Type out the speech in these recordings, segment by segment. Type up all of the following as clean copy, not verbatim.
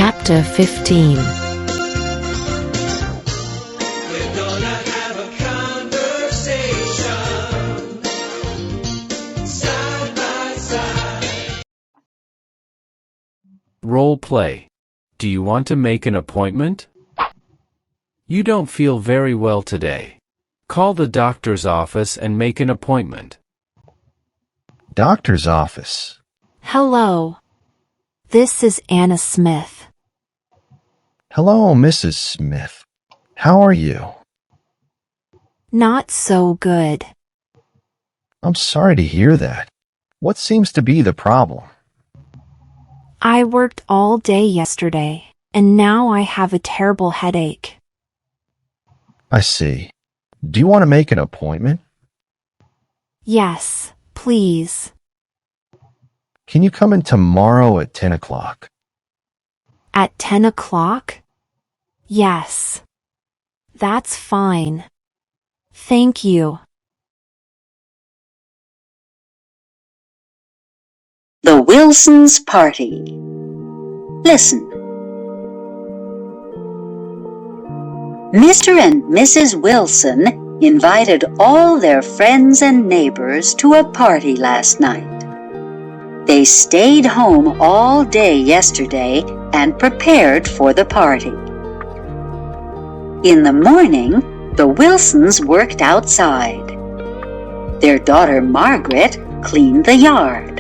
Chapter 15. We're gonna have a conversation, side by side. Role play. Do you want to make an appointment? You don't feel very well today. Call the doctor's office and make an appointment. Doctor's office. Hello. This is Anna Smith. Hello, Mrs. Smith. How are you? Not so good. I'm sorry to hear that. What seems to be the problem? I worked all day yesterday, and now I have a terrible headache. I see. Do you want to make an appointment? Yes, please. Can you come in tomorrow at 10 o'clock? At 10 o'clock? Yes. That's fine. Thank you. The Wilsons' Party. Listen. Mr. and Mrs. Wilson invited all their friends and neighbors to a party last night. They stayed home all day yesterday and prepared for the party. In the morning, the Wilsons worked outside. Their daughter Margaret cleaned the yard.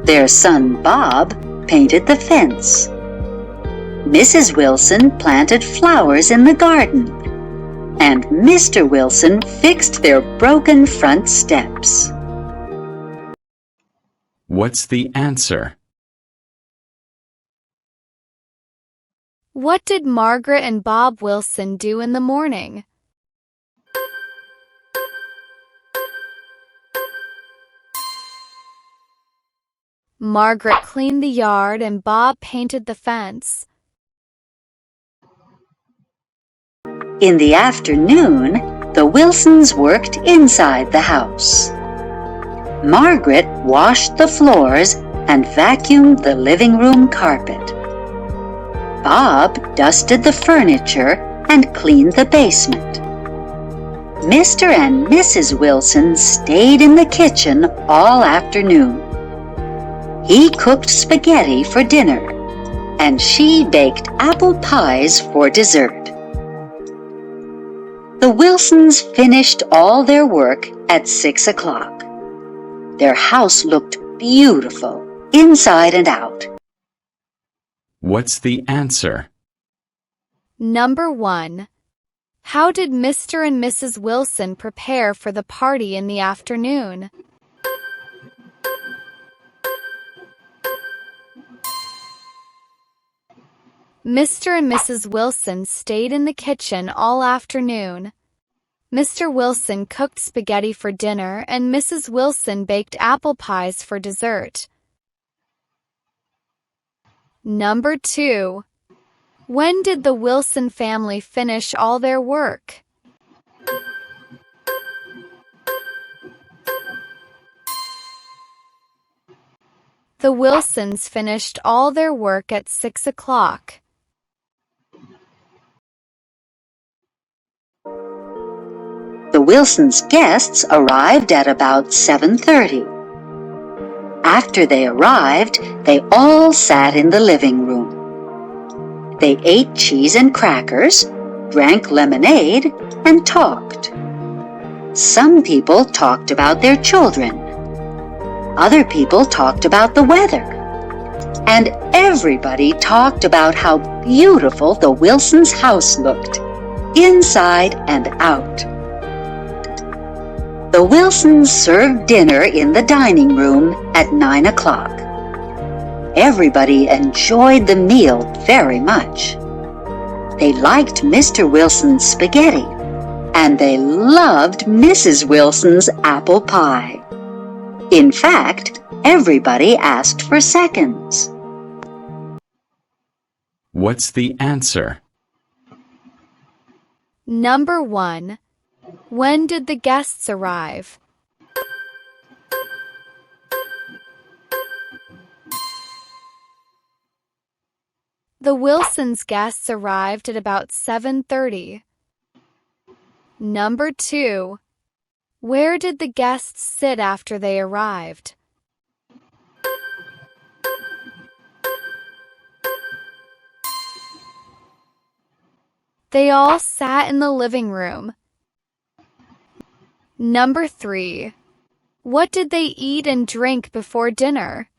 Their son Bob painted the fence. Mrs. Wilson planted flowers in the garden. And Mr. Wilson fixed their broken front steps. What's the answer? What did Margaret and Bob Wilson do in the morning? Margaret cleaned the yard and Bob painted the fence. In the afternoon, the Wilsons worked inside the house. Margaret washed the floors and vacuumed the living room carpet. Bob dusted the furniture and cleaned the basement. Mr. and Mrs. Wilson stayed in the kitchen all afternoon. He cooked spaghetti for dinner, and she baked apple pies for dessert. The Wilsons finished all their work at 6 o'clock. Their house looked beautiful, inside and out. What's the answer? Number 1. How did Mr. and Mrs. Wilson prepare for the party in the afternoon? Mr. and Mrs. Wilson stayed in the kitchen all afternoon. Mr. Wilson cooked spaghetti for dinner and Mrs. Wilson baked apple pies for dessert. Number 2. When did the Wilson family finish all their work? The Wilsons finished all their work at 6 o'clock. The Wilsons' guests arrived at about 7:30. After they arrived, they all sat in the living room. They ate cheese and crackers, drank lemonade, and talked. Some people talked about their children. Other people talked about the weather. And everybody talked about how beautiful the Wilsons' house looked, inside and out. The Wilsons served dinner in the dining room at 9 o'clock. Everybody enjoyed the meal very much. They liked Mr. Wilson's spaghetti, and they loved Mrs. Wilson's apple pie. In fact, everybody asked for seconds. What's the answer? Number 1. When did the guests arrive? The Wilsons' guests arrived at about 7:30. Number 2. Where did the guests sit after they arrived? They all sat in the living room. Number 3. What did they eat and drink before dinner?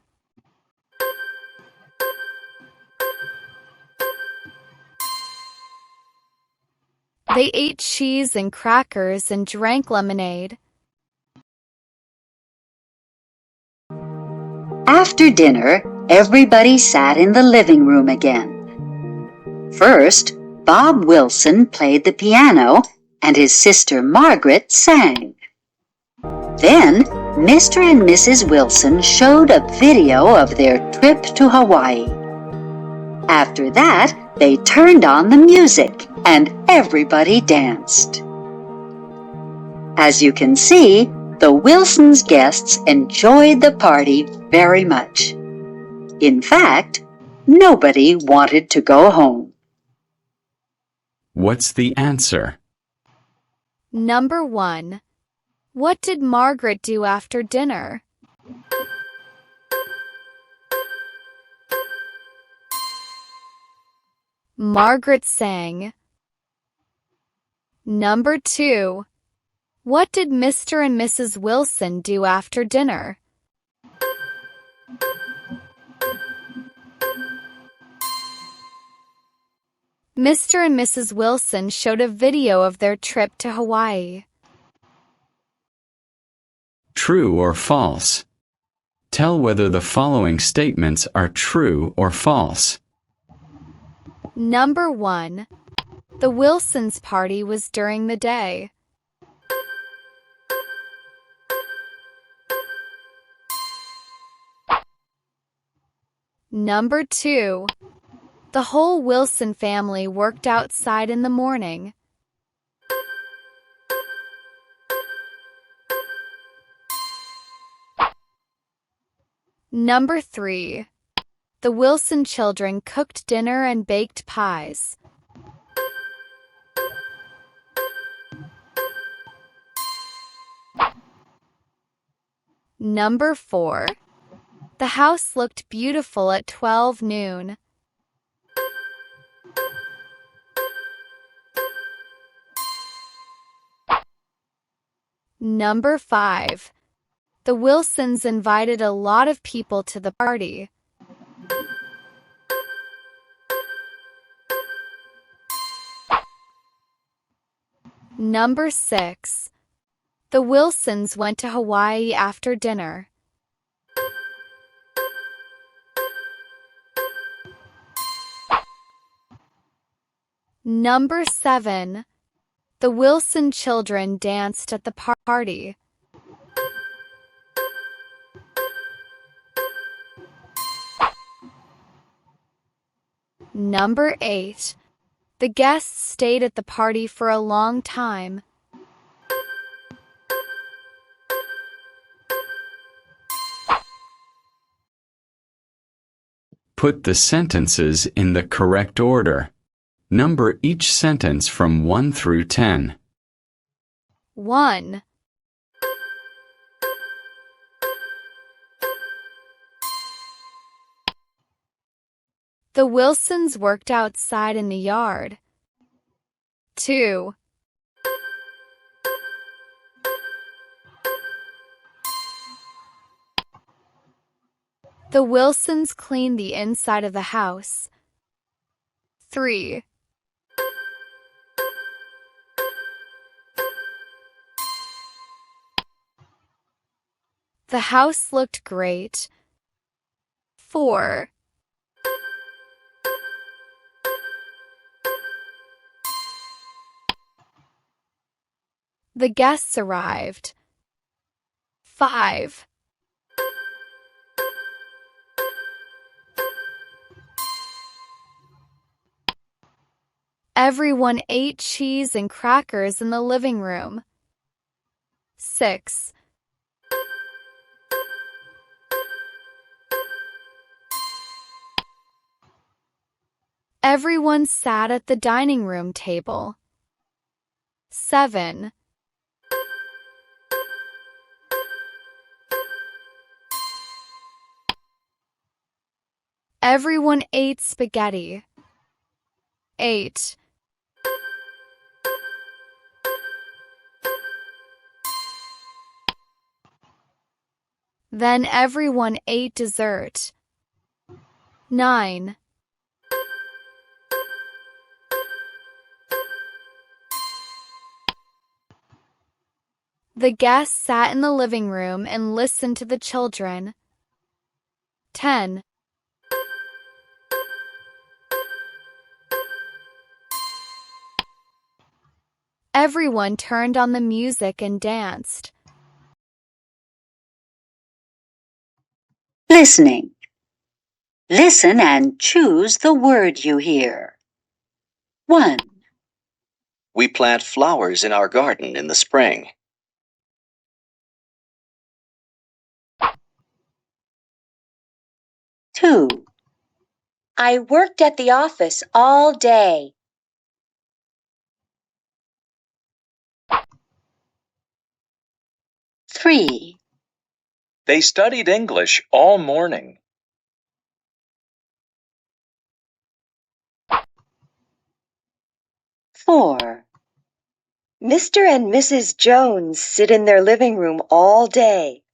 They ate cheese and crackers and drank lemonade. After dinner, everybody sat in the living room again. First, Bob Wilson played the piano and his sister Margaret sang. Then, Mr. and Mrs. Wilson showed a video of their trip to Hawaii. After that, they turned on the music and everybody danced. As you can see, the Wilsons' guests enjoyed the party very much. In fact, nobody wanted to go home. What's the answer? Number 1. What did Margaret do after dinner? Margaret sang. Number 2. What did Mr. and Mrs. Wilson do after dinner? Mr. and Mrs. Wilson showed a video of their trip to Hawaii. True or false? Tell whether the following statements are true or false. Number 1. The Wilsons' party was during the day. Number 2. The whole Wilson family worked outside in the morning. Number 3. The Wilson children cooked dinner and baked pies. Number 4. The house looked beautiful at 12 noon. Number 5. The Wilsons invited a lot of people to the party. Number 6. The Wilsons went to Hawaii after dinner. Number 7. The Wilson children danced at the party. Number 8. The guests stayed at the party for a long time. Put the sentences in the correct order. Number each sentence from 1 through 10. 1. The Wilsons worked outside in the yard. 2. The Wilsons cleaned the inside of the house. 3. The house looked great. 4. The guests arrived. 5. Everyone ate cheese and crackers in the living room. 6. Everyone sat at the dining room table. 7. Everyone ate spaghetti. 8. Then everyone ate dessert. 9. The guests sat in the living room and listened to the children. 10. Everyone turned on the music and danced. Listening. Listen and choose the word you hear. 1, We plant flowers in our garden in the spring. 2, I worked at the office all day. 3, They studied English all morning. 4, Mr. and Mrs. Jones sit in their living room all day.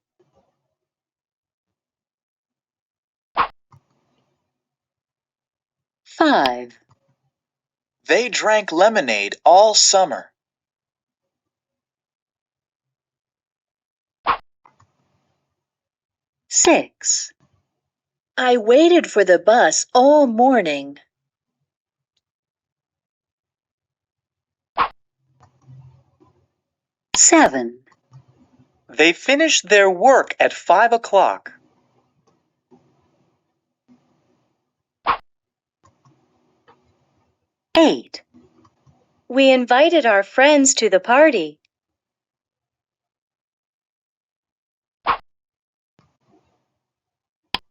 5, They drank lemonade all summer. 6, I waited for the bus all morning. 7, They finished their work at 5 o'clock. 8, We invited our friends to the party.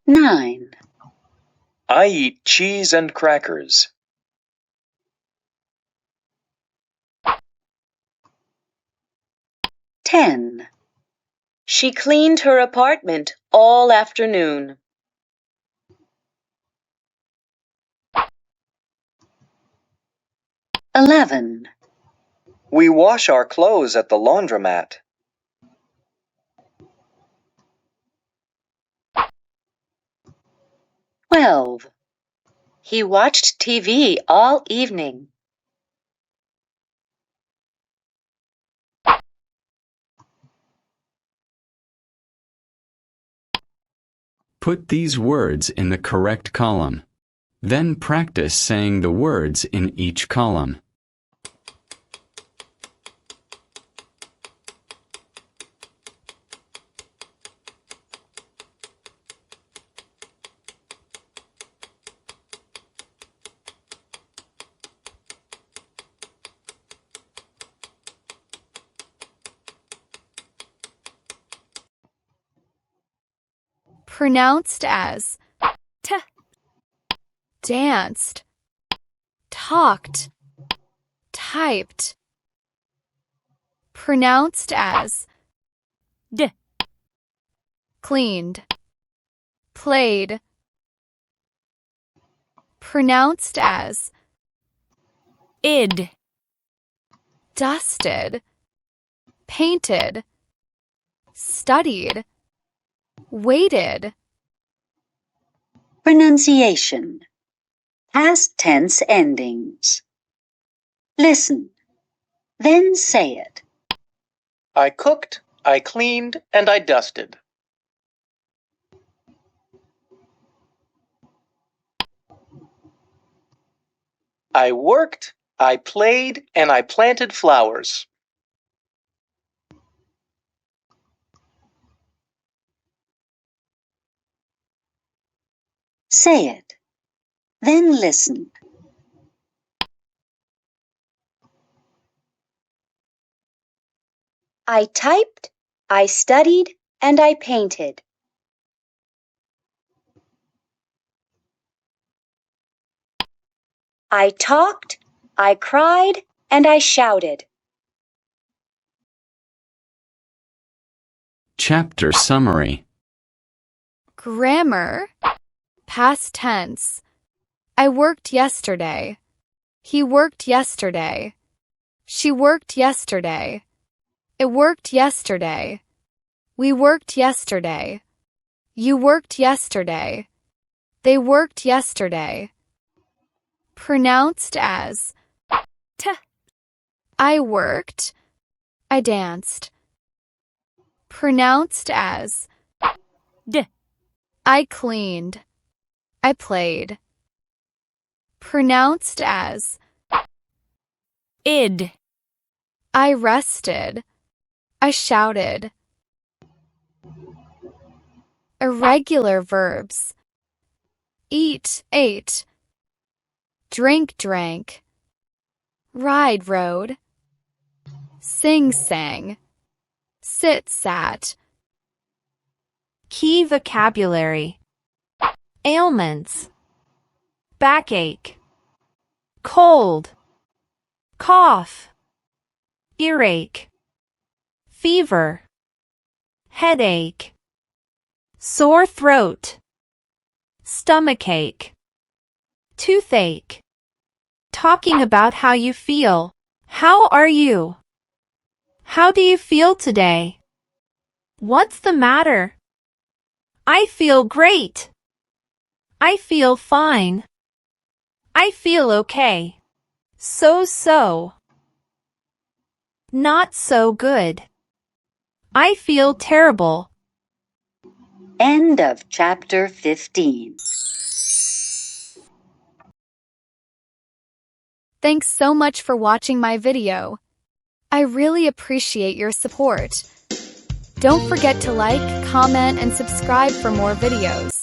9, I eat cheese and crackers. 10, She cleaned her apartment all afternoon. 11, We wash our clothes at the laundromat. 12, He watched TV all evening. 'Put these words in the correct column. Then practice saying the words in each column. Pronounced as t, danced, talked, typed. Pronounced as d, cleaned, played. Pronounced as id, dusted, painted, studied, waited. pronunciation, past tense endings. Listen, then say it. I cooked, I cleaned, and I dusted. I worked, I played, and I planted flowers. Say it, then listen. I typed, I studied, and I painted. I talked, I cried, and I shouted. Chapter Summary. Grammar. Past tense. I worked yesterday. He worked yesterday. She worked yesterday. It worked yesterday. We worked yesterday. You worked yesterday. They worked yesterday. Pronounced as t. I worked. I danced. Pronounced as d. I cleaned. I played. Pronounced as id. I rested. I shouted. Irregular verbs. Eat, ate. Drink, drank. Ride, rode. Sing, sang. Sit, sat. Key vocabulary. Ailments. Backache. Cold. Cough. Earache. Fever. Headache. Sore throat. Stomachache. Toothache. Talking about how you feel. How are you? How do you feel today? What's the matter? I feel great. I feel fine. I feel okay. So. Not so good. I feel terrible. End of chapter 15. Thanks so much for watching my video. I really appreciate your support. Don't forget to like, comment, and subscribe for more videos.